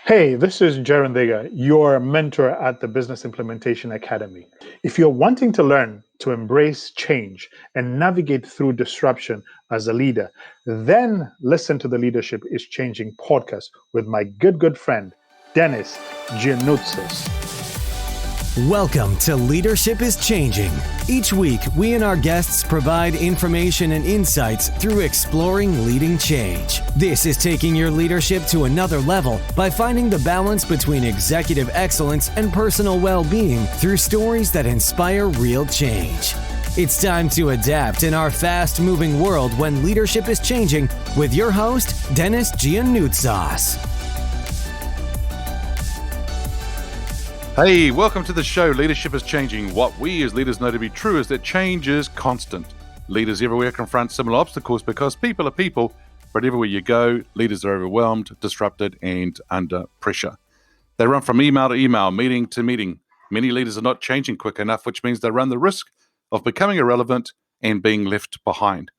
Hey, this is Njeru Nthigah, your mentor at the Business Implementation Academy. If you're wanting to learn to embrace change and navigate through disruption as a leader, then listen to the Leadership is Changing podcast with my good friend, Dennis Giannoutzos. Welcome to Leadership is Changing. Each week, we and our guests provide information and insights through exploring leading change. This is taking your leadership to another level by finding the balance between executive excellence and personal well-being through stories that inspire real change. It's time to adapt in our fast-moving world when leadership is changing with your host, Dennis Giannoutzos. Hey, welcome to the show, Leadership is Changing. What we as leaders know to be true is that change is constant. Leaders everywhere confront similar obstacles because people are people, but everywhere you go, leaders are overwhelmed, disrupted, and under pressure. They run from email to email, meeting to meeting. Many leaders are not changing quick enough, which means they run the risk of becoming irrelevant and being left behind.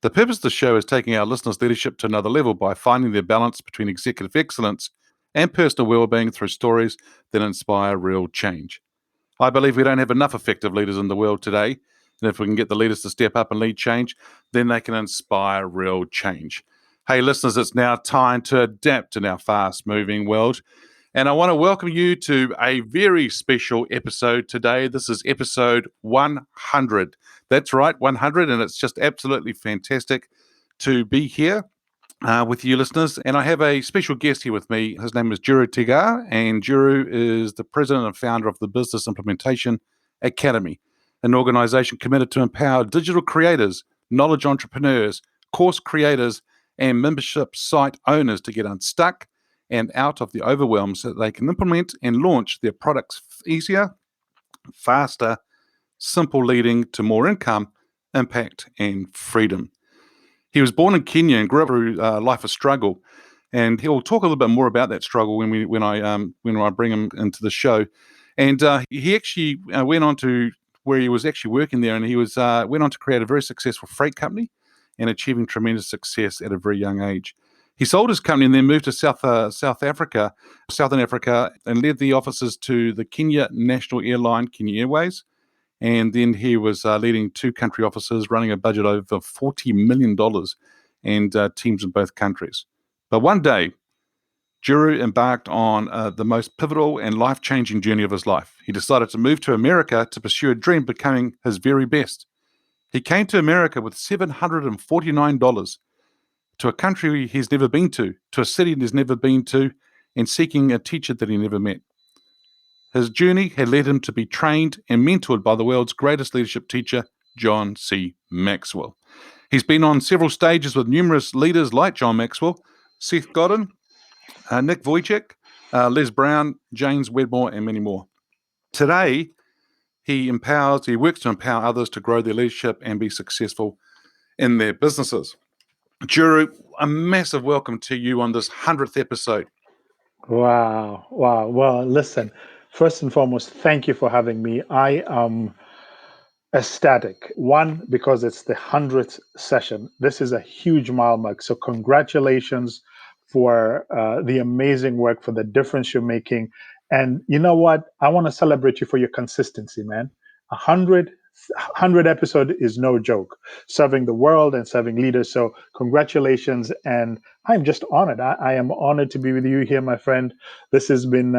The purpose of the show is taking our listeners' leadership to another level by finding their balance between executive excellence and personal well-being through stories that inspire real change. I believe we don't have enough effective leaders in the world today, and if we can get the leaders to step up and lead change, then they can inspire real change. Hey listeners, it's now time to adapt in our fast-moving world, and I want to welcome you to a very special episode today. This is episode 100. That's right, 100, and it's just absolutely fantastic to be here with you listeners. And I have a special guest here with me. His name is Njeru Nthigah, and Njeru is the president and founder of the Business Implementation Academy, an organization committed to empower digital creators, knowledge entrepreneurs, course creators, and membership site owners to get unstuck and out of the overwhelm so that they can implement and launch their products easier, faster, simple, leading to more income, impact, and freedom. He was born in Kenya and grew up through a life of struggle, and he'll talk a little bit more about that struggle when I bring him into the show. And he actually went on to where he was actually working there, and he went on to create a very successful freight company and achieving tremendous success at a very young age. He sold his company and then moved to Southern Africa, and led the offices to the Kenyan National Airline, Kenyan Airways. And then he was leading two country offices, running a budget over $40 million and teams in both countries. But one day, Njeru embarked on the most pivotal and life-changing journey of his life. He decided to move to America to pursue a dream, becoming his very best. He came to America with $749 to a country he's never been to a city he's never been to, and seeking a teacher that he never met. His journey had led him to be trained and mentored by the world's greatest leadership teacher, John C Maxwell. He's been on several stages with numerous leaders like John Maxwell, Seth Godin, Nick Vujicic, Les Brown, James Wedmore, and many more. Today, he works to empower others to grow their leadership and be successful in their businesses. Njeru, a massive welcome to you on this 100th episode. Wow. Well, listen, first and foremost, thank you for having me. I am ecstatic. One, because it's the 100th session. This is a huge mile mark. So congratulations for the amazing work, for the difference you're making. And you know what? I want to celebrate you for your consistency, man. 100 episode is no joke. Serving the world and serving leaders. So congratulations. And I'm just honored. I am honored to be with you here, my friend. This has been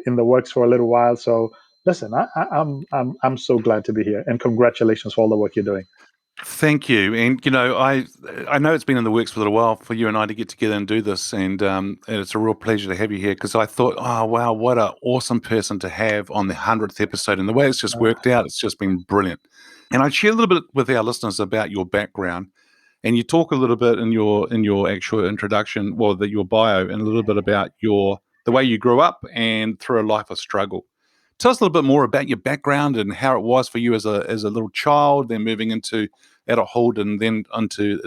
in the works for a little while. So listen, I'm so glad to be here, and congratulations for all the work you're doing. Thank you. And, I know it's been in the works for a little while for you and I to get together and do this. And it's a real pleasure to have you here, because I thought, oh, wow, what an awesome person to have on the 100th episode. And the way it's just worked out, it's just been brilliant. And I'd share a little bit with our listeners about your background. And you talk a little bit in your actual introduction, your bio, and a little bit about the way you grew up and through a life of struggle. Tell us a little bit more about your background and how it was for you as a little child, then moving into adulthood and then into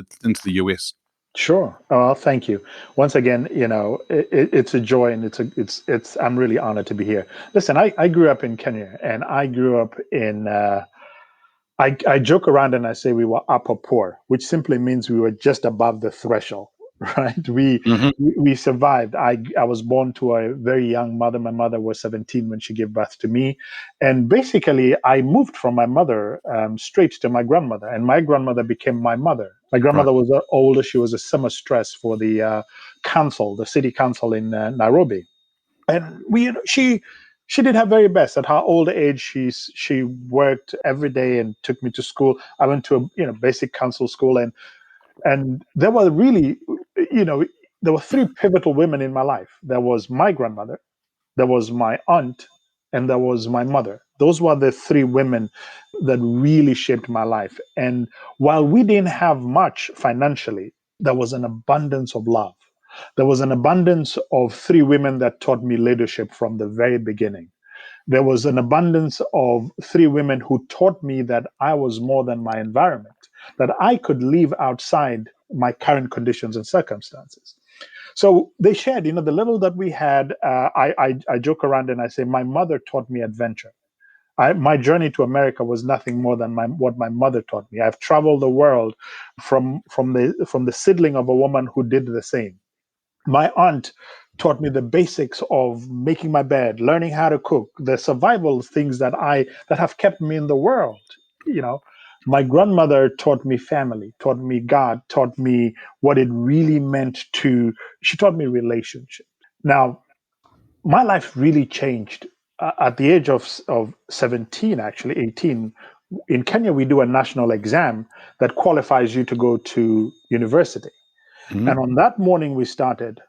the US. Sure. Well, thank you once again. It's a joy, and it's. I'm really honored to be here. Listen, I grew up in Kenya, and I grew up in. I joke around and I say we were upper poor, which simply means we were just above the threshold. right? We Hmm. we survived. I was born to a very young mother. My mother was 17 when she gave birth to me, and basically I moved from my mother straight to my grandmother, and my grandmother became my mother. My Right. grandmother was older. She was a summer stress for the council, the city council in Nairobi, and she did her very best. At her older age, she worked every day and took me to school. I went to a basic council school, and there were really, you know, there were three pivotal women in my life. There was my grandmother, there was my aunt, and there was my mother. Those were the three women that really shaped my life. And while we didn't have much financially, there was an abundance of love. There was an abundance of three women that taught me leadership from the very beginning. There was an abundance of three women who taught me that I was more than my environment, that I could live outside my current conditions and circumstances. So they shared, the little that we had. I joke around and I say, my mother taught me adventure. My journey to America was nothing more than what my mother taught me. I've traveled the world from the seedling of a woman who did the same. My aunt taught me the basics of making my bed, learning how to cook, the survival things that have kept me in the world. You know, my grandmother taught me family, taught me God, taught me what it really meant to. She taught me relationship. Now, my life really changed at the age of 17, actually 18. In Kenya, we do a national exam that qualifies you to go to university. Hmm. And on that morning we started,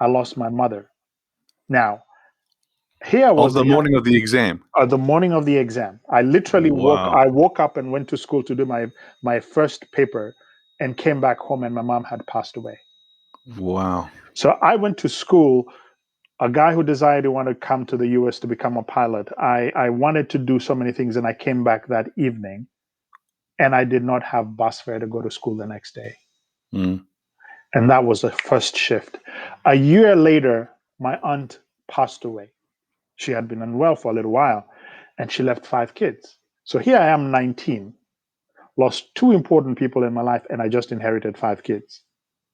I lost my mother. Now, here Of was the morning of the exam. the morning of the exam. I literally Wow. I woke up and went to school to do my first paper and came back home and my mom had passed away. Wow. So I went to school, a guy who decided he wanted to come to the US to become a pilot. I wanted to do so many things and I came back that evening and I did not have bus fare to go to school the next day. Mm. And that was the first shift. A year later, my aunt passed away. She had been unwell for a little while and she left 5 kids. So here I am, 19, lost two important people in my life, and I just inherited 5 kids.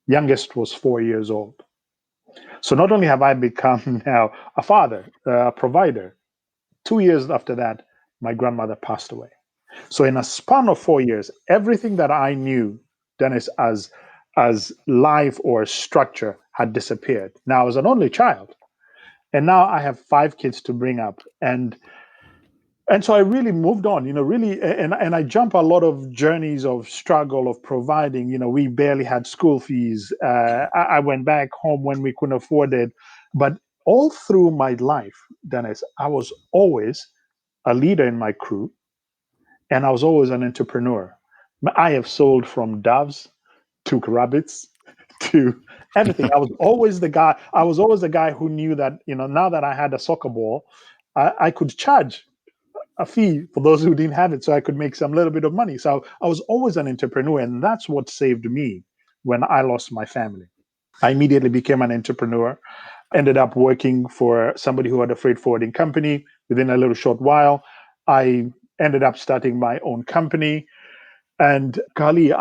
Youngest was 4 years old. So not only have I become now a father, a provider, 2 years after that, my grandmother passed away. So in a span of 4 years, everything that I knew, Dennis, as life or structure had disappeared. Now I was an only child, and now I have 5 kids to bring up, and so I really moved on. Really, and I jump a lot of journeys of struggle of providing. We barely had school fees. I went back home when we couldn't afford it, but all through my life, Dennis, I was always a leader in my crew and I was always an entrepreneur. I have sold from doves to rabbits to everything. I was always the guy. I was always the guy who knew that now that I had a soccer ball, I could charge a fee for those who didn't have it, so I could make some little bit of money. So I was always an entrepreneur, and that's what saved me when I lost my family. I immediately became an entrepreneur. Ended up working for somebody who had a freight forwarding company. Within a little short while, I ended up starting my own company. And Kali,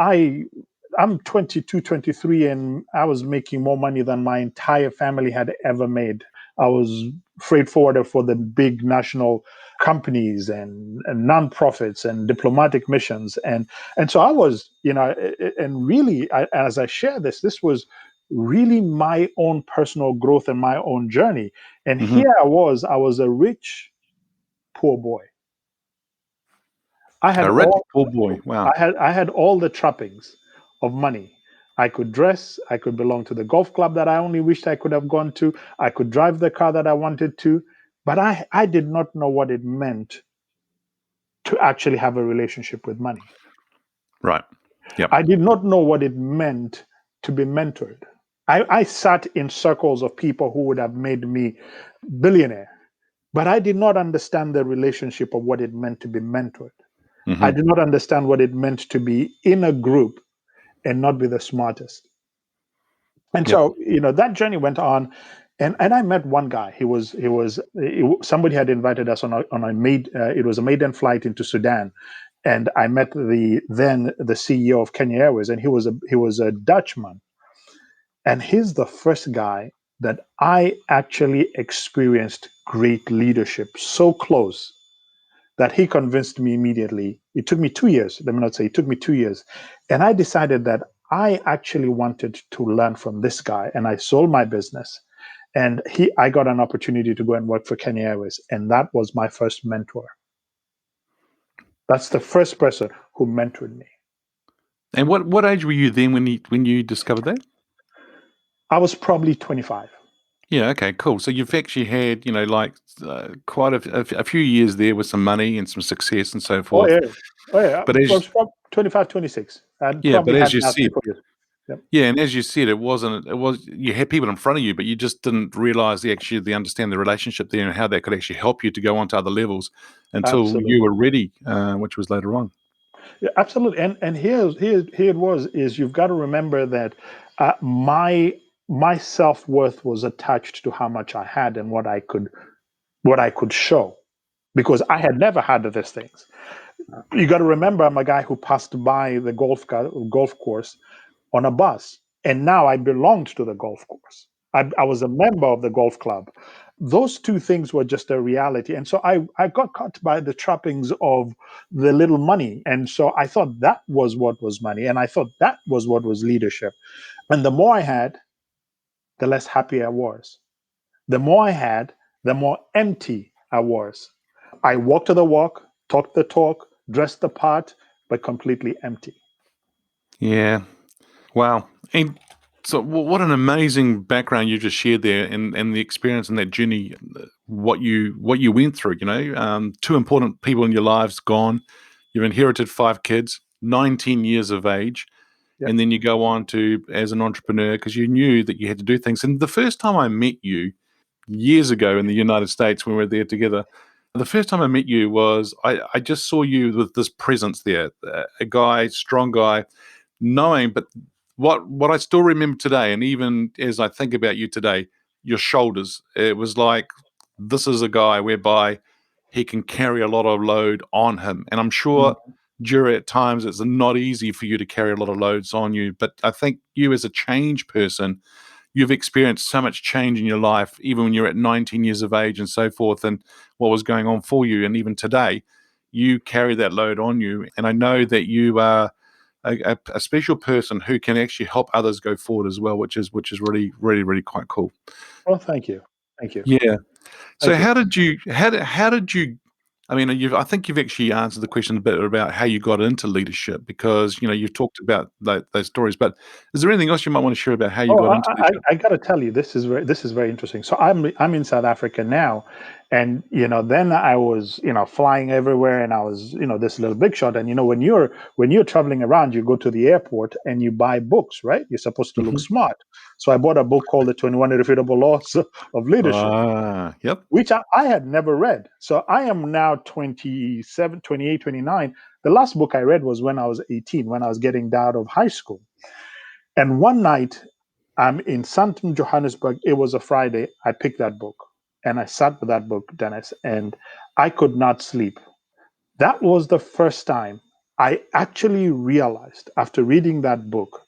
I'm 22, 23, and I was making more money than my entire family had ever made. I was freight forwarder for the big national companies and nonprofits and diplomatic missions. And so I was, and really, as I share this was really my own personal growth and my own journey. And Hmm. here I was a rich, poor boy. I had A rich all poor boy. Wow. I had all the trappings of money. I could dress, I could belong to the golf club that I only wished I could have gone to, I could drive the car that I wanted to, but I did not know what it meant to actually have a relationship with money. Right. Yep. I did not know what it meant to be mentored. I sat in circles of people who would have made me billionaire, but I did not understand the relationship of what it meant to be mentored. I Hmm. did not understand what it meant to be in a group and not be the smartest. And Yep. so, that journey went on, and I met one guy. Somebody had invited us it was a maiden flight into Sudan, and I met the CEO of Kenya Airways, and he was a Dutchman. And he's the first guy that I actually experienced great leadership so close that he convinced me immediately. It took me 2 years. Let me not say it took me 2 years. And I decided that I actually wanted to learn from this guy. And I sold my business. And I got an opportunity to go and work for Kenyan Airways. And that was my first mentor. That's the first person who mentored me. And what age were you then when you discovered that? I was probably 25. Yeah. Okay. Cool. So you've actually had, like quite a few years there with some money and some success and so Oh, forth. yeah. Oh, yeah. But I was probably 25, 26. I but probably as had you now said, 3, 4 years. Yep. yeah, and as you said, it was you had people in front of you, but you just didn't realize they understand the relationship there and how that could actually help you to go on to other levels until you Absolutely. were ready, which was later on. Yeah, absolutely. And here it was is you've got to remember that my self-worth was attached to how much I had and what I could show because I had never had these things. You got to remember I'm a guy who passed by the golf course on a bus, and now I belonged to the golf course. I was a member of the golf club. Those two things were just a reality. And so I got caught by the trappings of the little money. And so I thought that was what was money. And I thought that was what was leadership. And the more I had, the less happy I was. The more I had, the more empty I was. I walked the walk, talked the talk, dressed the part, but completely empty. Yeah. Wow. And so, what an amazing background you just shared there, and the experience and that journey, what you went through. Two important people in your lives gone. You've inherited 5 kids, 19 years of age, Yep. and then you go on to as an entrepreneur because you knew that you had to do things. And the first time I met you years ago in the United States when we were there together, the first time I met you was I just saw you with this presence there, a guy, strong guy, knowing, but what I still remember today, and even as I think about you today, your shoulders. It was like this is a guy whereby he can carry a lot of load on him, and I'm sure during at times it's not easy for you to carry a lot of loads on you. But I think you, as a change person, you've experienced so much change in your life, even when you're at 19 years of age and so forth, and what was going on for you, and even today, you carry that load on you, and I know that you are a special person who can actually help others go forward as well, which is really, really, really quite cool. Well, thank you. Thank you. Yeah. So Thank you. how did you? I mean, I think you've actually answered the question a bit about how you got into leadership because you've talked about those stories. But is there anything else you might want to share about how you Oh, got into leadership? I got to tell you, this is very interesting. So I'm in South Africa now, and then I was flying everywhere, and I was this little big shot. And when you're traveling around, you go to the airport and you buy books, right? You're supposed to look Hmm. smart. So I bought a book called The 21 Irrefutable Laws of Leadership, Yep. which I had never read. So I am now 27, 28, 29. The last book I read was when I was 18, when I was getting out of high school. And one night, I'm in Santon, Johannesburg. It was a Friday. I picked that book and I sat with that book, Dennis, and I could not sleep. That was the first time I actually realized after reading that book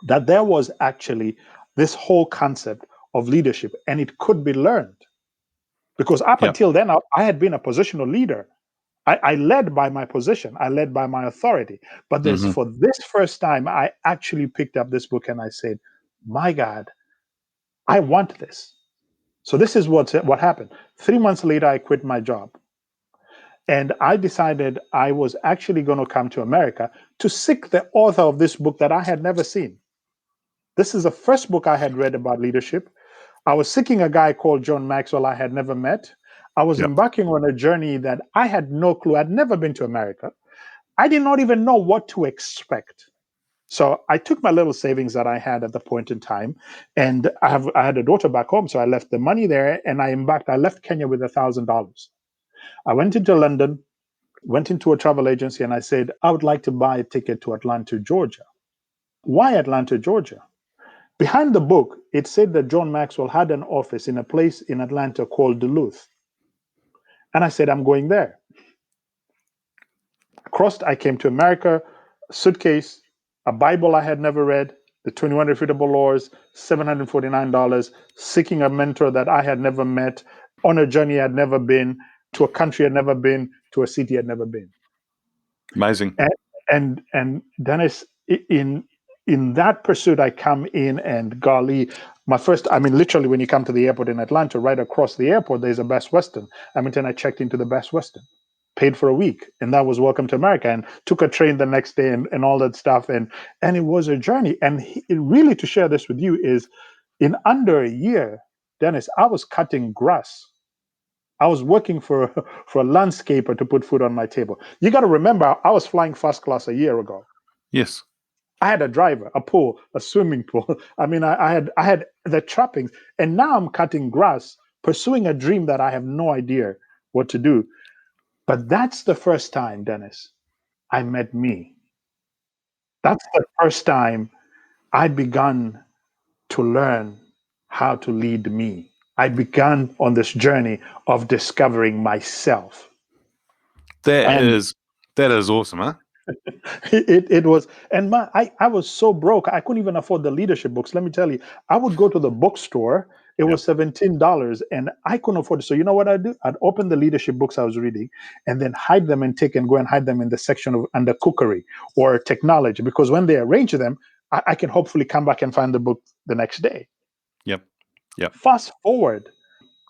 that there was actually this whole concept of leadership and it could be learned. Because up Yep. until then, I had been a positional leader. I led by my position, I led by my authority. But Hmm. for this first time, I actually picked up this book and I said, my God, I want this. So this is what happened. 3 months later, I quit my job. And I decided I was actually going to come to America to seek the author of this book that I had never seen. This is the first book I had read about leadership. I was seeking a guy called John Maxwell I had never met. I was Yep. embarking on a journey that I had no clue. I'd never been to America. I did not even know what to expect. So I took my little savings that I had at the point in time, and I had a daughter back home, so I left the money there, and I embarked. I left Kenya with $1,000. I went into London, went into a travel agency, and I said I would like to buy a ticket to Atlanta, Georgia. Why Atlanta, Georgia? Behind the book, it said that John Maxwell had an office in a place in Atlanta called Duluth, and I said I'm going there. I came to America, a suitcase, a Bible I had never read, the 21 refutable laws, $749, seeking a mentor that I had never met, on a journey I'd never been, to a country I'd never been, to a city I'd never been. Amazing. And Dennis, in that pursuit, I come in, and golly, my first, I mean, literally, when you come to the airport in Atlanta, right across the airport, there's a Best Western. I mean, then I checked into the Best Western, paid for a week, and that was Welcome to America, and took a train the next day, and all that stuff, and it was a journey. And really, to share this with you, is in under a year, Dennis, I was cutting grass. I was working for a landscaper to put food on my table. You got to remember, I was flying first class a year ago. Yes. I had a driver, a pool, a swimming pool. I mean, I had the trappings, and now I'm cutting grass, pursuing a dream that I have no idea what to do. But that's the first time, Dennis, I met me. That's the first time I begun to learn how to lead me. I began on this journey of discovering myself. That And is awesome, huh? it was, and I was so broke, I couldn't even afford the leadership books. Let me tell you, I would go to the bookstore. It was $17, and I couldn't afford it. So you know what I'd do? I'd open the leadership books I was reading, and then hide them and go and hide them in the section of under cookery or technology, because when they arrange them, I can hopefully come back and find the book the next day. Yep. Fast forward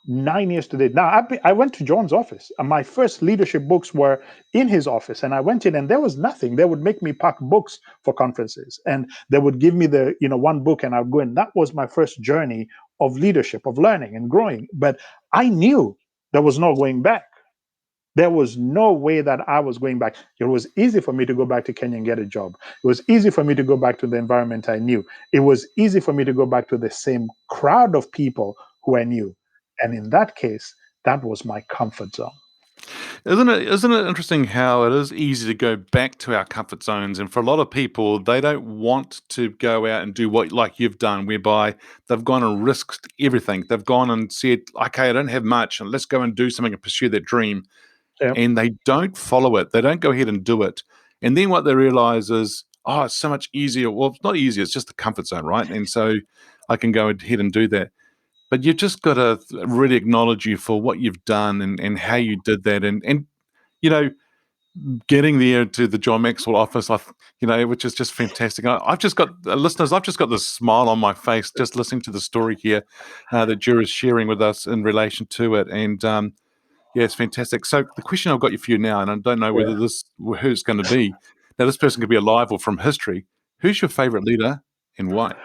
9 years to date. Now, I went to John's office, and my first leadership books were in his office. And I went in, and there was nothing. They would make me pack books for conferences, and they would give me the one book, and I'd go in. That was my first journey of leadership, of learning and growing. But I knew there was no going back. There was no way that I was going back. It was easy for me to go back to Kenya and get a job. It was easy for me to go back to the environment I knew. It was easy for me to go back to the same crowd of people who I knew. And in that case, that was my comfort zone. Isn't it interesting how it is easy to go back to our comfort zones? And for a lot of people, they don't want to go out and do what like you've done, whereby they've gone and risked everything. They've gone and said, okay, I don't have much, and let's go and do something and pursue that dream. Yep. And they don't follow it. They don't go ahead and do it. And then what they realize is, oh, it's so much easier. Well, it's not easy. It's just the comfort zone, right? And so I can go ahead and do that. But you've just got to really acknowledge you for what you've done and how you did that. And getting there to the John Maxwell office, which is just fantastic. I've just got, listeners, I've just got this smile on my face just listening to the story here that Njeru is sharing with us in relation to it. And yeah, it's fantastic. So the question I've got you for you now, and I don't know whether who's going to be. Now, this person could be alive or from history. Who's your favorite leader and why?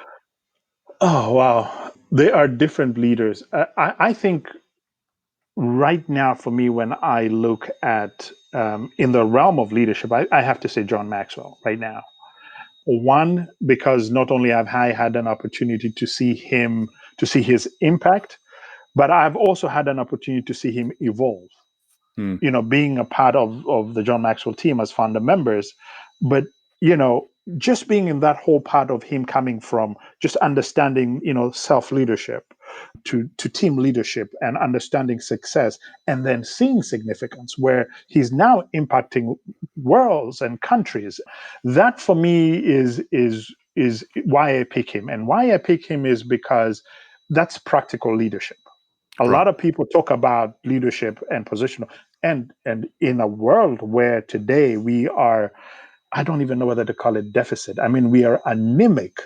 Oh, wow. There are different leaders. I think right now, for me, when I look at in the realm of leadership, I have to say John Maxwell right now. One, because not only have I had an opportunity to see his impact, but I've also had an opportunity to see him evolve. Being a part of the John Maxwell team as founder members, but just being in that whole part of him coming from just understanding, self-leadership to team leadership and understanding success, and then seeing significance where he's now impacting worlds and countries. That for me is why I pick him. And why I pick him is because that's practical leadership. A lot of people talk about leadership and positional, and in a world where today we are, I don't even know whether to call it deficit. I mean, we are anemic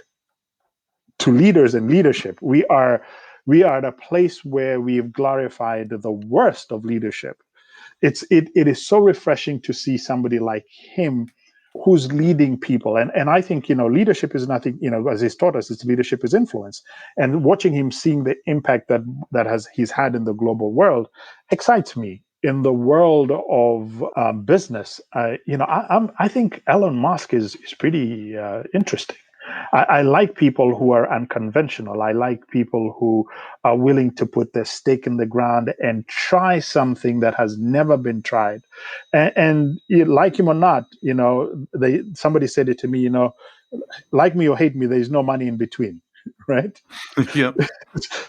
to leaders and leadership. We are at a place where we've glorified the worst of leadership. It is so refreshing to see somebody like him who's leading people. And I think, leadership is nothing, as he's taught us, leadership is influence. And watching him, seeing the impact that he's had in the global world excites me. In the world of business, I think Elon Musk is pretty interesting. I like people who are unconventional. I like people who are willing to put their stake in the ground and try something that has never been tried. And like him or not, somebody said it to me, like me or hate me, there's no money in between, right? Yep.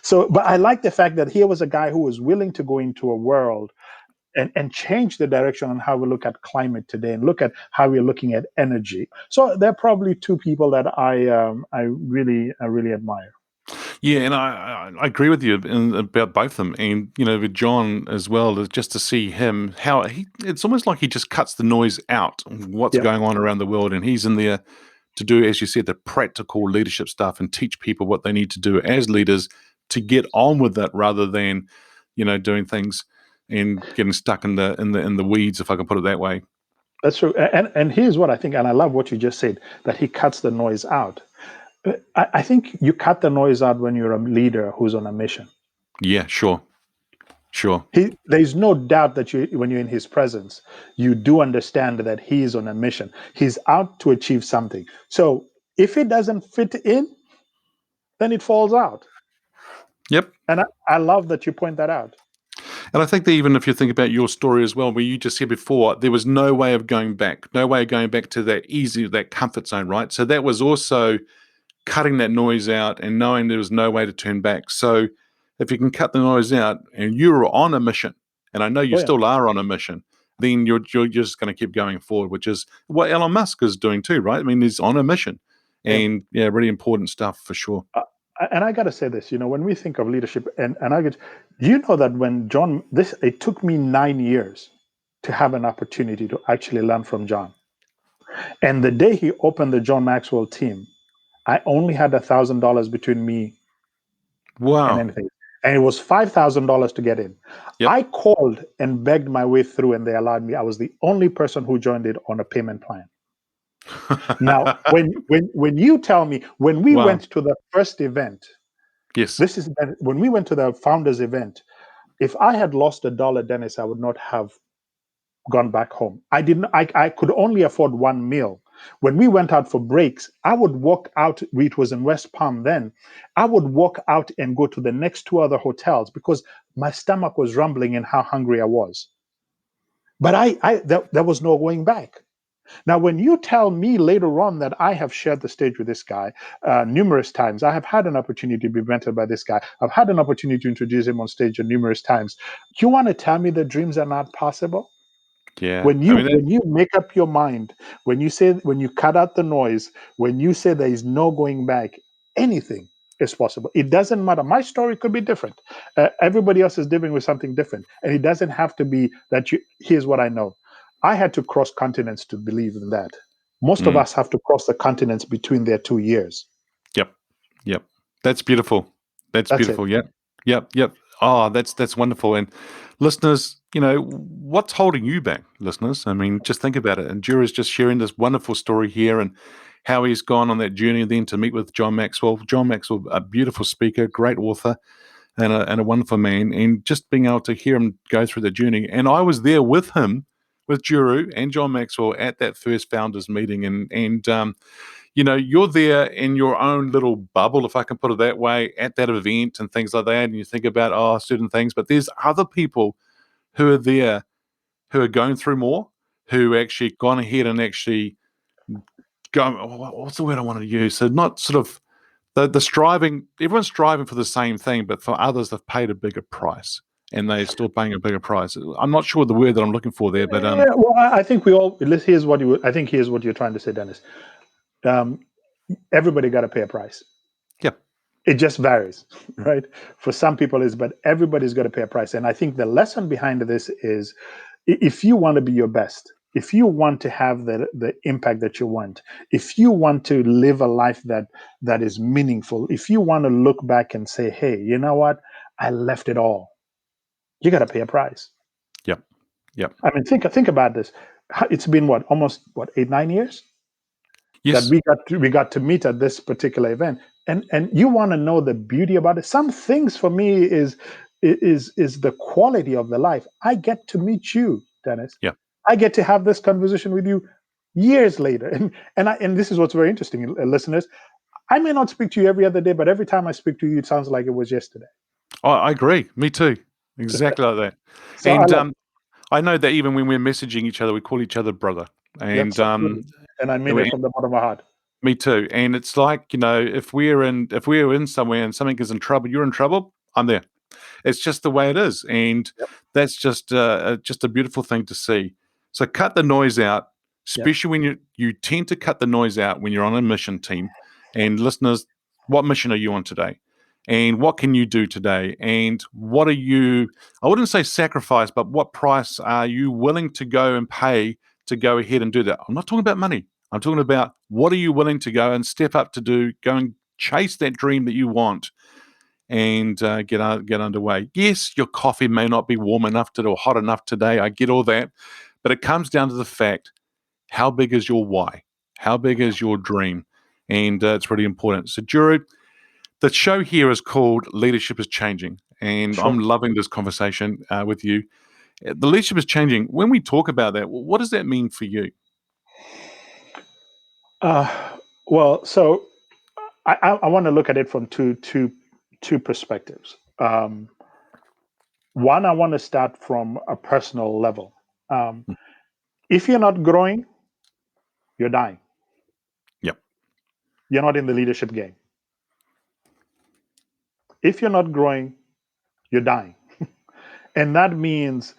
So, but I like the fact that here was a guy who was willing to go into a world and change the direction on how we look at climate today and look at how we're looking at energy. So they're probably two people that I really admire. Yeah, and I agree with you about both of them, and with John as well, is just to see him how it's almost like he just cuts the noise out of what's Yeah, going on around the world, and he's in there to do, as you said, the practical leadership stuff and teach people what they need to do as leaders to get on with it, rather than doing things and getting stuck in the weeds, if I can put it that way. that's true. And here's what I think, and I love what you just said, that he cuts the noise out. I think you cut the noise out when you're a leader who's on a mission. Yeah, sure. There's no doubt that when you're in his presence, you do understand that he is on a mission. He's out to achieve something. So if it doesn't fit in, then it falls out. Yep. And I love that you point that out. And I think that even if you think about your story as well, where you just said before, there was no way of going back, to that comfort zone, right? So that was also cutting that noise out and knowing there was no way to turn back. So if you can cut the noise out and you're on a mission, and I know you still are on a mission, then you're just going to keep going forward, which is what Elon Musk is doing too, right? I mean, he's on a mission, and really important stuff for sure. And I got to say this, when we think of leadership, and you know that when John, it took me 9 years to have an opportunity to actually learn from John. And the day he opened the John Maxwell team, I only had $1,000 between me and anything. And it was $5,000 to get in. Yep. I called and begged my way through, and they allowed me. I was the only person who joined it on a payment plan. Now, when you tell me, when we went to the first event, yes, this is when we went to the founders event, if I had lost $1, Dennis, I would not have gone back home. I could only afford one meal. When we went out for breaks, I would walk out. It was in West Palm then. I would walk out and go to the next two other hotels because my stomach was rumbling in how hungry I was. But there was no going back. Now, when you tell me later on that I have shared the stage with this guy numerous times, I have had an opportunity to be mentored by this guy. I've had an opportunity to introduce him on stage numerous times. You want to tell me that dreams are not possible? Yeah. When you make up your mind, when you cut out the noise, when you say there is no going back, anything is possible. It doesn't matter. My story could be different. Everybody else is dealing with something different, and it doesn't have to be that here's what I know. I had to cross continents to believe in that. Most of us have to cross the continents between their 2 years. Yep. That's beautiful. That's beautiful. It. Yep. Oh, that's wonderful. And listeners, what's holding you back, listeners? I mean, just think about it. And Njeru is just sharing this wonderful story here and how he's gone on that journey then to meet with John Maxwell. John Maxwell, a beautiful speaker, great author, and a wonderful man. And just being able to hear him go through the journey. And I was there with him, with Njeru and John Maxwell at that first founders meeting. And you're there in your own little bubble, if I can put it that way, at that event and things like that. And you think about, certain things, but there's other people who are there who are going through more, who actually gone ahead and actually go, what's the word I wanted to use? So not sort of the striving, everyone's striving for the same thing, but for others, they've paid a bigger price. And they're still paying a bigger price. I'm not sure the word that I'm looking for there, but I think here's what you're trying to say, Dennis. Everybody got to pay a price. Yep. It just varies, right? For some people but everybody's got to pay a price. And I think the lesson behind this is, if you want to be your best, if you want to have the impact that you want, if you want to live a life that is meaningful, if you want to look back and say, hey, you know what? I left it all. You got to pay a price. Yep. I mean, think about this. It's been almost 8-9 years. Yes. That we got to meet at this particular event, and you want to know the beauty about it. Some things for me is the quality of the life. I get to meet you, Dennis. Yeah. I get to have this conversation with you years later, and this is what's very interesting, listeners. I may not speak to you every other day, but every time I speak to you, it sounds like it was yesterday. Oh, I agree. Me too. Exactly like that. So and I know that even when we're messaging each other, we call each other brother. And and I mean it from the bottom of my heart. Me too. And it's like, if we're in somewhere and something is in trouble, you're in trouble, I'm there. It's just the way it is, and Yep. that's just a beautiful thing to see. So cut the noise out, Yep. especially when you tend to cut the noise out when you're on a mission team. And listeners, what mission are you on today? And what can you do today? And what are you, I wouldn't say sacrifice, but what price are you willing to go and pay to go ahead and do that? I'm not talking about money. I'm talking about what are you willing to go and step up to do, go and chase that dream that you want and get underway. Yes, your coffee may not be warm enough today or hot enough today. I get all that. But it comes down to the fact, how big is your why? How big is your dream? And it's really important. So, Njeru, the show here is called Leadership is Changing. And Sure. I'm loving this conversation with you. The leadership is changing. When we talk about that, what does that mean for you? Well, so I want to look at it from two perspectives. One, I want to start from a personal level. If you're not growing, you're dying. Yep. You're not in the leadership game. If you're not growing, you're dying. And that means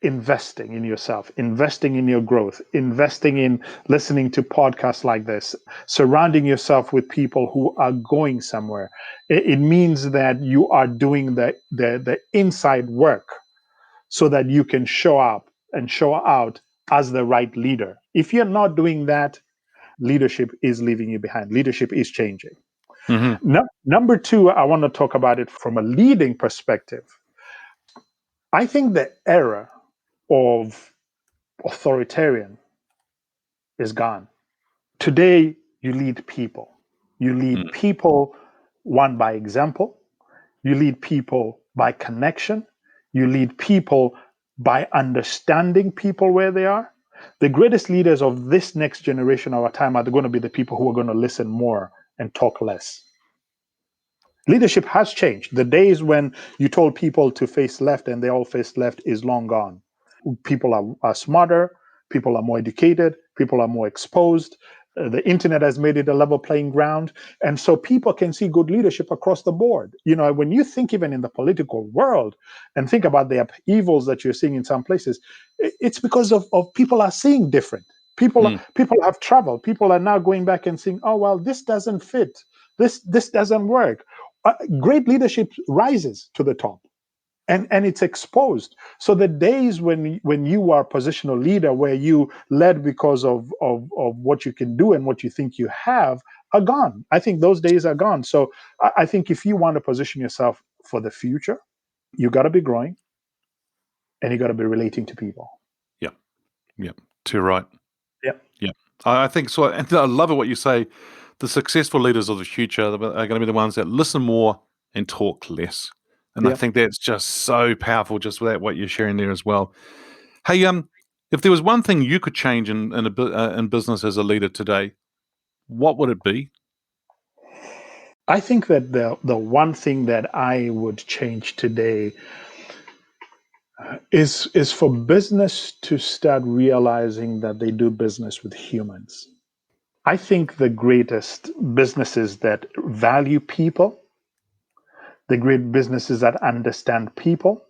investing in yourself, investing in your growth, investing in listening to podcasts like this, surrounding yourself with people who are going somewhere. It means that you are doing the inside work so that you can show up and show out as the right leader. If you're not doing that, leadership is leaving you behind. Leadership is changing. Mm-hmm. Number two, I want to talk about it from a leading perspective. I think the era of authoritarian is gone. Today, you lead people. You lead people, one, by example. You lead people by connection. You lead people by understanding people where they are. The greatest leaders of this next generation of our time are going to be the people who are going to listen more and talk less. Leadership has changed. The days when you told people to face left and they all faced left is long gone. People are smarter, people are more educated, people are more exposed. The internet has made it a level playing ground. And so people can see good leadership across the board. You know, when you think even in the political world and think about the upheavals that you're seeing in some places, it's because of people are seeing different. People have traveled. People are now going back and saying, oh, well, this doesn't fit. This doesn't work. Great leadership rises to the top. And it's exposed. So the days when you are a positional leader, where you led because of what you can do and what you think you have, are gone. I think those days are gone. So I think if you want to position yourself for the future, you got to be growing, and you got to be relating to people. Yep. Yep. Too right. Yep. Yep. I think so. And I love it what you say. The successful leaders of the future are going to be the ones that listen more and talk less. And I Yep. think that's just so powerful, just with that, what you're sharing there as well. Hey, if there was one thing you could change in business as a leader today, what would it be? I think that the one thing that I would change today is for business to start realizing that they do business with humans. I think the greatest businesses that value people, the great businesses that understand people,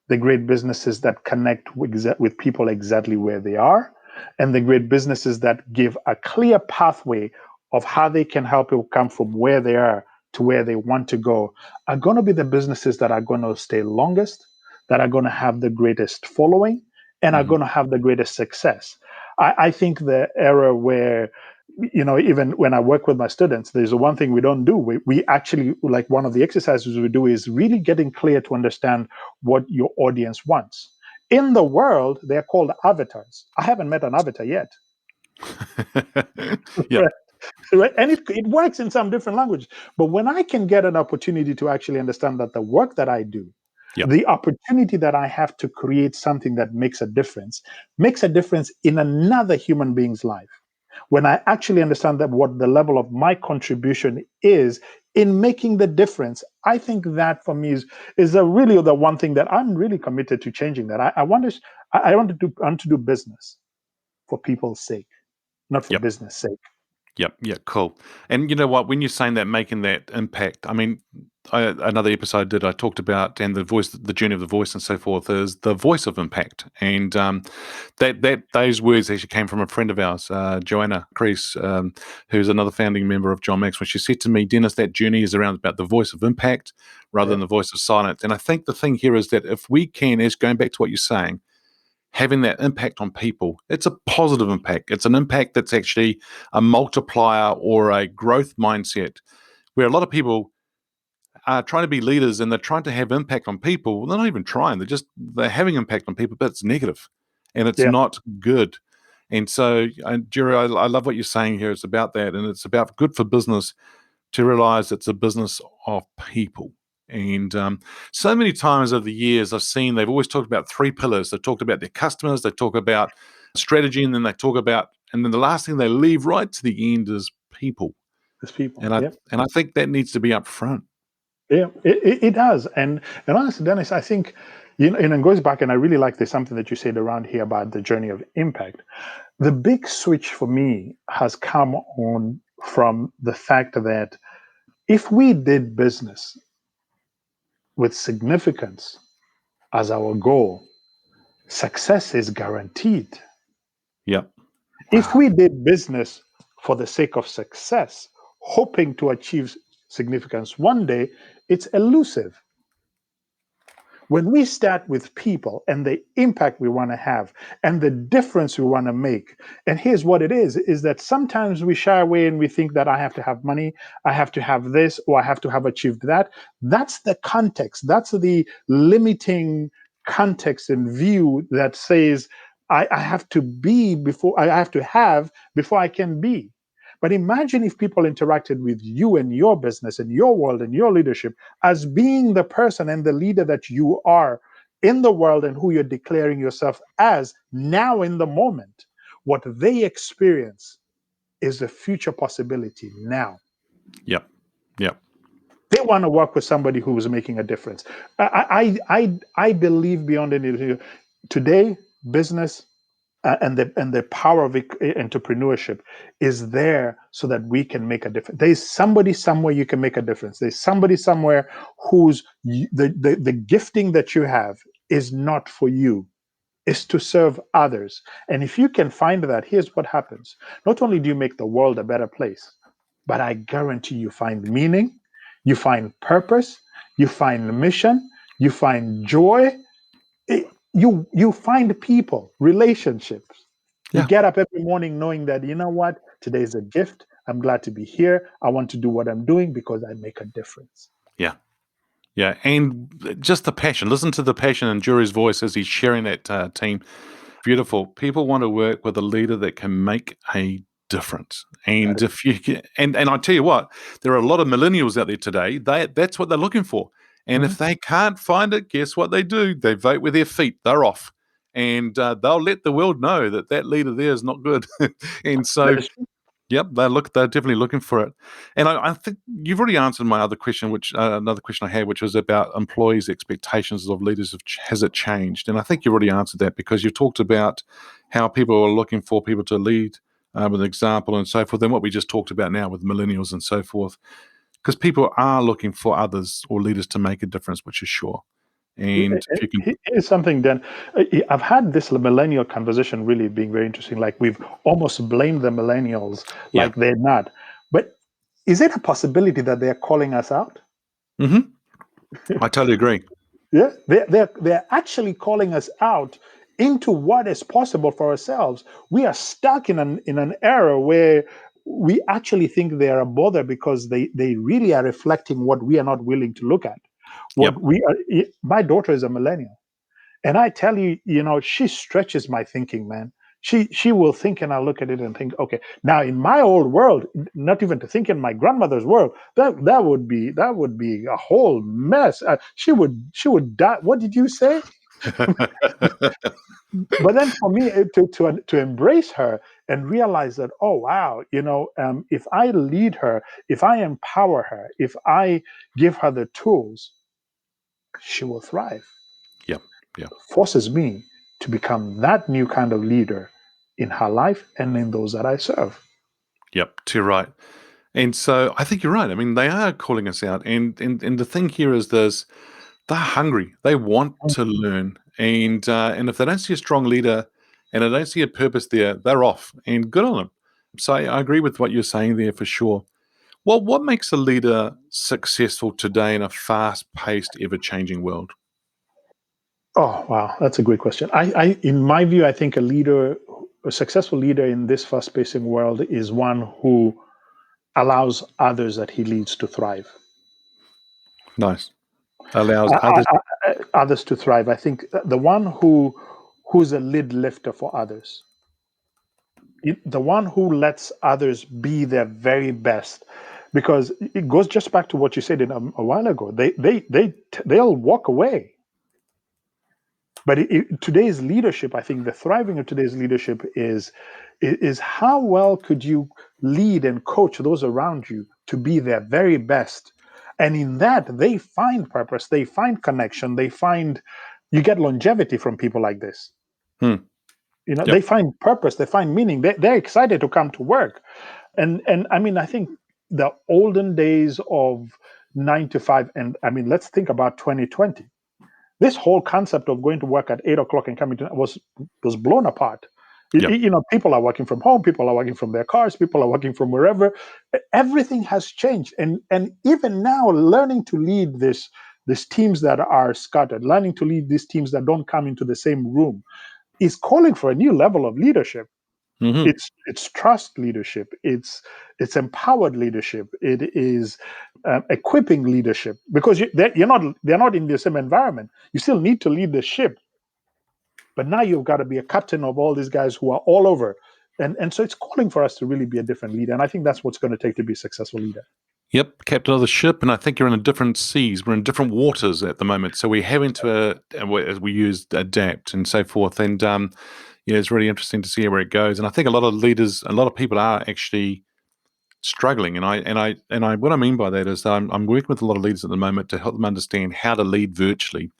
the great businesses that connect with people exactly where they are, and the great businesses that give a clear pathway of how they can help people come from where they are to where they want to go, are going to be the businesses that are going to stay longest, that are going to have the greatest following, and are Mm-hmm. going to have the greatest success. I think the era where, you know, even when I work with my students, there's one thing we don't do. We actually, like, one of the exercises we do is really getting clear to understand what your audience wants. In the world, they're called avatars. I haven't met an avatar yet. Yep. Right? And it works in some different language. But when I can get an opportunity to actually understand that the work that I do, Yep. the opportunity that I have to create something that makes a difference in another human being's life. When I actually understand that what the level of my contribution is in making the difference, I think that for me is really the one thing that I'm really committed to changing. That I want to do business for people's sake, not for Yep. business sake. Yep. Yeah. Cool. And you know what? When you're saying that, making that impact, I mean, another episode I did, I talked about, and the voice, the journey of the voice, and so forth, is the voice of impact. And that those words actually came from a friend of ours, Joanna Crease, who's another founding member of John Maxwell. She said to me, Dennis, that journey is around about the voice of impact rather Yeah, than the voice of silence. And I think the thing here is that if we can, as going back to what you're saying, having that impact on people, it's a positive impact. It's an impact that's actually a multiplier or a growth mindset, where a lot of people are trying to be leaders and they're trying to have impact on people. Well, they're not even trying. They're having impact on people, but it's negative and it's yeah, not good. And so, Jerry, I love what you're saying here. It's about that, and it's about good for business to realize it's a business of people. And so many times over the years, I've seen they've always talked about three pillars. They talked about their customers, they talk about strategy, and then and then the last thing they leave right to the end is people. there's people. And I Yeah. and I think that needs to be up front. Yeah, it does, and honestly, Dennis, I think and it goes back, and I really like this something that you said around here about the journey of impact. The big switch for me has come on from the fact that if we did business with significance as our goal, success is guaranteed. Yep. If Wow. we did business for the sake of success, hoping to achieve significance one day, it's elusive. When we start with people and the impact we want to have and the difference we want to make, and here's what it is that sometimes we shy away and we think that I have to have money, I have to have this, or I have to have achieved that. That's the context, that's the limiting context and view that says I have to be before I have to have before I can be. But imagine if people interacted with you and your business and your world and your leadership as being the person and the leader that you are in the world and who you're declaring yourself as now in the moment. What they experience is a future possibility now. Yep. Yep. They want to work with somebody who is making a difference. I believe beyond any today, business and the power of entrepreneurship is there so that we can make a difference. There's somebody somewhere you can make a difference. There's somebody somewhere whose the gifting that you have is not for you, is to serve others. And if you can find that, here's what happens. Not only do you make the world a better place, but I guarantee you find meaning, you find purpose, you find mission, you find joy, you find people, relationships. You Yeah. get up every morning knowing that, you know what, today is a gift. I'm glad to be here. I want to do what I'm doing because I make a difference. Yeah. Yeah. And just the passion. Listen to the passion in Jury's voice as he's sharing that team. Beautiful. People want to work with a leader that can make a difference. That And is if you can, and I tell you what, there are a lot of millennials out there today. That's what they're looking for. And mhm. if they can't find it, guess what they do? They vote with their feet. They're off, and they'll let the world know that that leader there is not good. And That so, is true. yep, they're definitely looking for it. And I think you've already answered my other question, which another question I had, which was about employees' expectations of leaders. Has it changed? And I think you've already answered that because you talked about how people are looking for people to lead with an example and so forth. And what we just talked about now with millennials and so forth, because people are looking for others or leaders to make a difference, which is sure. And if you can, Here's something, then. I've had this millennial conversation really being very interesting. Like we've almost blamed the millennials yeah, like they're not. But is it a possibility that they're calling us out? hmm, I totally agree. Yeah, they're actually calling us out into what is possible for ourselves. We are stuck in an era where we actually think they are a bother because they really are reflecting what we are not willing to look at. Yep. What we are, my daughter is a millennial, and I tell you, she stretches my thinking, man. She will think, and I look at it and think, okay, now in my old world, not even to think in my grandmother's world, that would be a whole mess. She would die. What did you say? But then for me to embrace her and realize that, oh wow, if I lead her, if I empower her, if I give her the tools, she will thrive. Yep. Yep. Forces me to become that new kind of leader in her life and in those that I serve. Yep, too right. And so I think you're right. I mean, they are calling us out. And the thing here is they're hungry. They want to learn. And if they don't see a strong leader and they don't see a purpose there, they're off. And good on them. So I agree with what you're saying there for sure. Well, what makes a leader successful today in a fast-paced, ever-changing world? Oh, wow, that's a great question. In my view, I think a successful leader in this fast-pacing world is one who allows others that he leads to thrive. Nice. Allows I, others. Others to thrive. I think the one who's a lid lifter for others, the one who lets others be their very best, because it goes just back to what you said a while ago. They'll walk away. But today's leadership, I think the thriving of today's leadership is how well could you lead and coach those around you to be their very best, and in that they find purpose, they find connection, you get longevity from people like this. Hmm. They Yep. find purpose, they find meaning, they're excited to come to work, and I mean I think the olden days of 9 to 5, and I mean let's think about 2020. This whole concept of going to work at 8 o'clock and coming to was blown apart. Yep. People are working from home, people are working from their cars, people are working from wherever. Everything has changed, and even now, learning to lead these teams that are scattered, learning to lead these teams that don't come into the same room, is calling for a new level of leadership. Hmm. It's trust leadership. It's empowered leadership. It is equipping leadership, because they're not in the same environment. You still need to lead the ship, but now you've got to be a captain of all these guys who are all over, and so it's calling for us to really be a different leader. And I think that's what's going to take to be a successful leader. Yep, captain of the ship, and I think you're in a different seas. We're in different waters at the moment, so we're having to, as we use, adapt and so forth. And it's really interesting to see where it goes. And I think a lot of leaders, a lot of people are actually struggling. And what I mean by that is I'm working with a lot of leaders at the moment to help them understand how to lead virtually.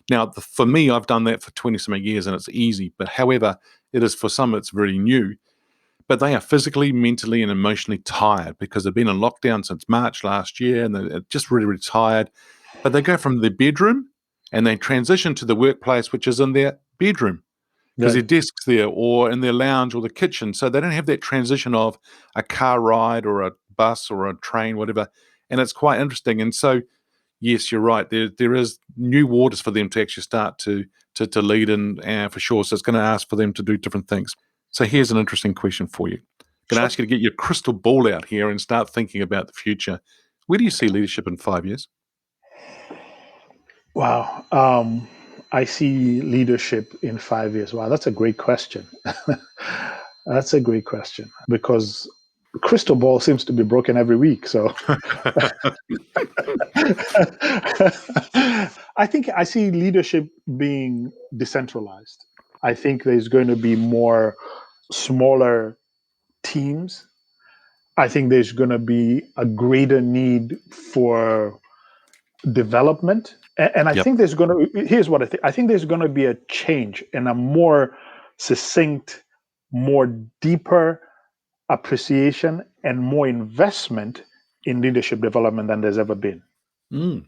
Now, for me, I've done that for 20-something years, and it's easy. But however, it is for some, it's very new. But they are physically, mentally, and emotionally tired because they've been in lockdown since March last year, and they're just really, really tired. But they go from their bedroom and they transition to the workplace, which is in their bedroom because their Right. desk's there, or in their lounge or the kitchen. So they don't have that transition of a car ride or a bus or a train, whatever. And it's quite interesting. And so, yes, you're right. There is new waters for them to actually start to lead in, for sure. So it's going to ask for them to do different things. So here's an interesting question for you. I'm going to Sure. ask you to get your crystal ball out here and start thinking about the future. Where do you see leadership in 5 years? Wow. I see leadership in 5 years. Wow, that's a great question. That's a great question, because crystal ball seems to be broken every week. So I think I see leadership being decentralized. I think there's going to be more smaller teams. I think there's going to be a greater need for development. And I Yep. think here's what I think. I think there's going to be a change and a more succinct, more deeper appreciation and more investment in leadership development than there's ever been. Mm.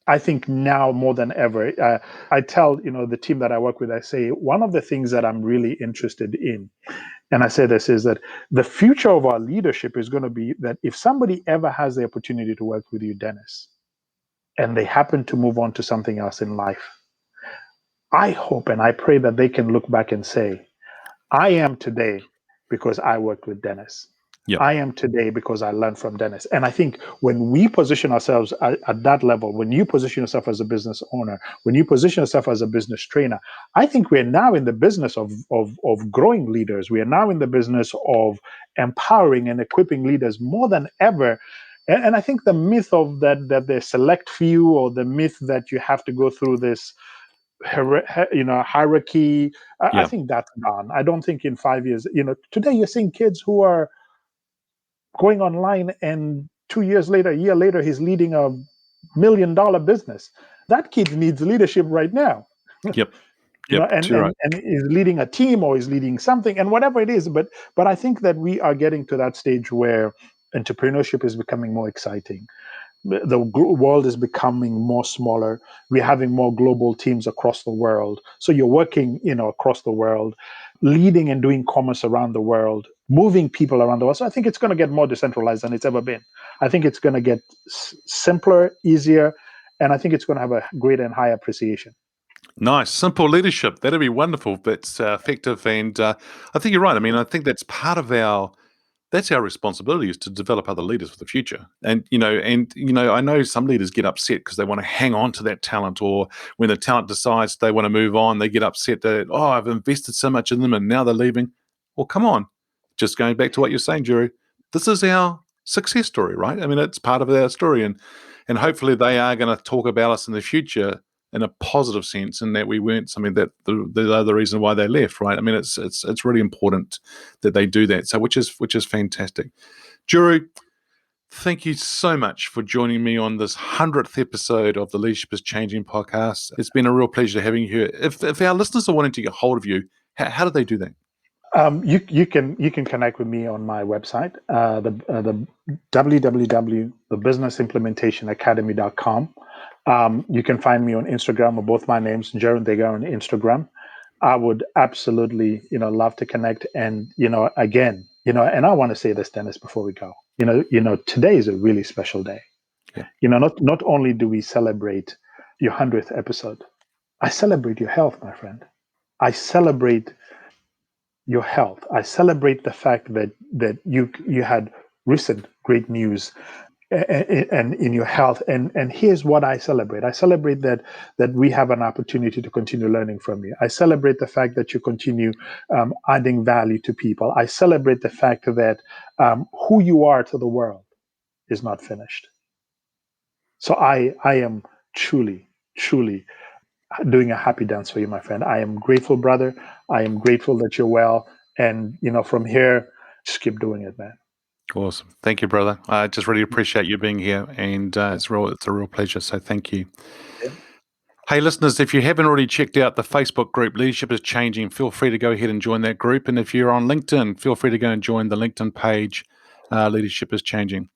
I think now more than ever, I tell the team that I work with, I say one of the things that I'm really interested in, and I say this, is that the future of our leadership is going to be that if somebody ever has the opportunity to work with you, Dennis, and they happen to move on to something else in life, I hope and I pray that they can look back and say, I am today because I worked with Dennis. Yep. I am today because I learned from Dennis. And I think when we position ourselves at that level, when you position yourself as a business owner, when you position yourself as a business trainer, I think we're now in the business of growing leaders. We are now in the business of empowering and equipping leaders more than ever. And I think the myth of that the select few, or the myth that you have to go through this hierarchy, I Yeah. think that's gone. I don't think in 5 years, today you're seeing kids who are going online, and 2 years later, a year later, he's leading $1 million business. That kid needs leadership right now. Yep. Yep, and, too right. and is leading a team or is leading something and whatever it is. But I think that we are getting to that stage where entrepreneurship is becoming more exciting. The world is becoming more smaller. We're having more global teams across the world. So you're working, across the world, leading and doing commerce around the world, moving people around the world. So I think it's going to get more decentralized than it's ever been. I think it's going to get simpler, easier, and I think it's going to have a greater and higher appreciation. Nice, simple leadership. That'd be wonderful, but effective. And I think you're right. I mean, I think that's part of that's our responsibility, is to develop other leaders for the future. And I know some leaders get upset because they want to hang on to that talent, or when the talent decides they want to move on, they get upset that, I've invested so much in them and now they're leaving. Well, come on. Just going back to what you're saying, Njeru, this is our success story, right? I mean, it's part of our story, and hopefully they are going to talk about us in the future in a positive sense, and that we weren't something that the other reason why they left, right? I mean, it's really important that they do that. So which is fantastic. Njeru, thank you so much for joining me on this 100th episode of the Leadership is Changing podcast. It's been a real pleasure having you here. If our listeners are wanting to get hold of you, how do they do that? You can connect with me on my website, the www.thebusinessimplementationacademy.com. You can find me on Instagram, or both my names, Njeru Nthigah on Instagram. I would absolutely, love to connect. And, again, and I want to say this, Dennis, before we go, today is a really special day. Yeah. Not only do we celebrate your 100th episode, I celebrate your health, my friend. I celebrate your health. I celebrate the fact that you had recent great news and in your health. And here's what I celebrate. I celebrate that we have an opportunity to continue learning from you. I celebrate the fact that you continue adding value to people. I celebrate the fact that who you are to the world is not finished. So I am truly doing a happy dance for you, my friend. I am grateful, brother. I am grateful that you're well. And, from here, just keep doing it, man. Awesome. Thank you, brother. I just really appreciate you being here, and it's a real pleasure. So thank you. Yeah. Hey, listeners, if you haven't already checked out the Facebook group, Leadership is Changing, feel free to go ahead and join that group. And if you're on LinkedIn, feel free to go and join the LinkedIn page, Leadership is Changing.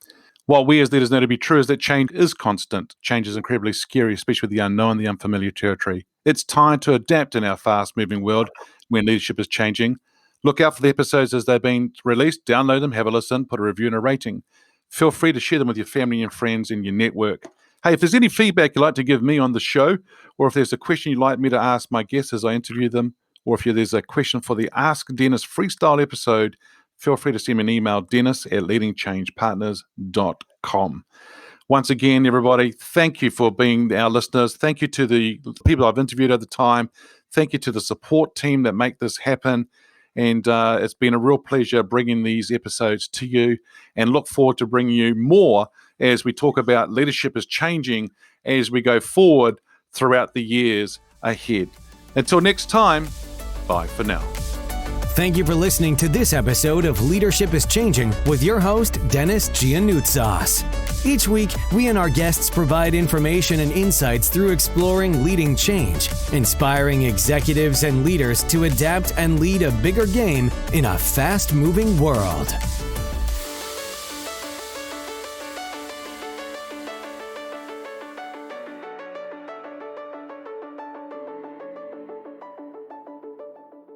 What we as leaders know to be true is that change is constant. Change is incredibly scary, especially with the unknown, the unfamiliar territory. It's time to adapt in our fast-moving world when leadership is changing. Look out for the episodes as they're being released. Download them, have a listen, put a review and a rating. Feel free to share them with your family and friends and your network. Hey, if there's any feedback you'd like to give me on the show, or if there's a question you'd like me to ask my guests as I interview them, or if there's a question for the Ask Dennis Freestyle episode, feel free to send me an email, dennis@leadingchangepartners.com. Once again, everybody, thank you for being our listeners. Thank you to the people I've interviewed at the time. Thank you to the support team that make this happen. And it's been a real pleasure bringing these episodes to you, and look forward to bringing you more as we talk about leadership is changing as we go forward throughout the years ahead. Until next time, bye for now. Thank you for listening to this episode of Leadership is Changing with your host, Dennis Giannoutsas. Each week, we and our guests provide information and insights through exploring leading change, inspiring executives and leaders to adapt and lead a bigger game in a fast-moving world.